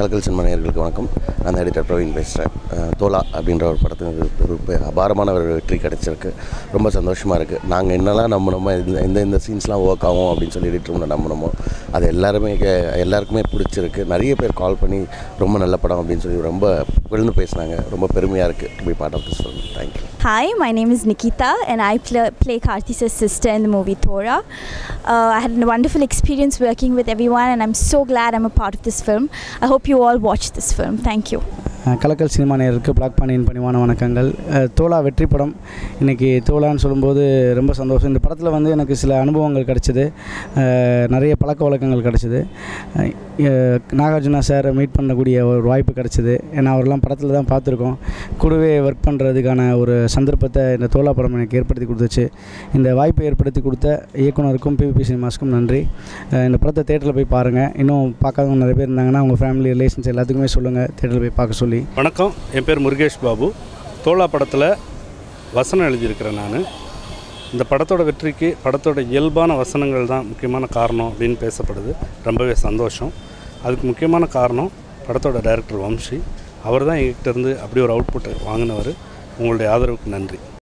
கலக்கல் cinema நேயர்களுக்கு வணக்கம். நான் எடிட்டர் பிரவீன் பேசுகிறேன். தோலா அப்படின்ற ஒரு படத்துக்கு ஒரு அபாரமான ஒரு வெற்றி கிடச்சிருக்கு. ரொம்ப சந்தோஷமாக இருக்குது. நாங்கள் என்னெல்லாம் நம்பினோமோ, இந்த சீன்ஸ்லாம் ஒர்க் ஆகும் அப்படின்னு சொல்லி எடிட்டர் ரூமில் நம்பினோமோ அது எல்லாருக்குமே பிடிச்சிருக்கு. நிறைய பேர் கால் பண்ணி ரொம்ப நல்ல படம் அப்படின்னு சொல்லி ரொம்ப விழுந்து பேசினாங்க. ரொம்ப பெருமையாக இருக்குது to be part of this film. Thank you. Hi, my name is Nikita and I play Karthike's sister in the movie Thora. I had a wonderful experience working with everyone and I'm so glad I'm a part of this film. I hope you all watch this film. Thank you. Kalakkal cinema நேயருக்கு black பாண்டியின் பணிவான வணக்கங்கள். தோலா வெற்றி படம். இன்றைக்கி தோலான்னு சொல்லும்போது ரொம்ப சந்தோஷம். இந்த படத்தில் வந்து எனக்கு சில அனுபவங்கள் கிடச்சிது, நிறைய பழக்க வழக்கங்கள் கிடச்சிது. நாகார்ஜுனா சாரை மீட் பண்ணக்கூடிய ஒரு வாய்ப்பு கிடச்சிது. ஏன்னா அவரெல்லாம் படத்தில் தான் பார்த்துருக்கோம். கூடவே ஒர்க் பண்ணுறதுக்கான ஒரு சந்தர்ப்பத்தை இந்த தோலா படம் எனக்கு ஏற்படுத்தி கொடுத்துச்சு. இந்த வாய்ப்பை ஏற்படுத்தி கொடுத்த இயக்குனருக்கும் பிவிபி சினிமாஸ்க்கும் நன்றி. இந்த படத்தை தேட்டரில் போய் பாருங்கள். இன்னும் பார்க்காதவங்க நிறைய பேர் இருந்தாங்கன்னா அவங்க ஃபேமிலி ரிலேஷன்ஸ் எல்லாத்துக்குமே சொல்லுங்கள் தேட்டரில் போய் பார்க்க சொல்லி. வணக்கம், என் பேர் முருகேஷ் பாபு. தோலா படத்தில் வசனம் எழுதியிருக்கிறேன் நான். இந்த படத்தோட வெற்றிக்கு படத்தோட இயல்பான வசனங்கள் தான் முக்கியமான காரணம் அப்படின்னு பேசப்படுது. ரொம்பவே சந்தோஷம். அதுக்கு முக்கியமான காரணம் படத்தோட டைரக்டர் வம்சி. அவர் தான் எங்ககிட்ட இருந்து அப்படி ஒரு அவுட்புட்டை வாங்கினவர். உங்களுடைய ஆதரவுக்கு நன்றி.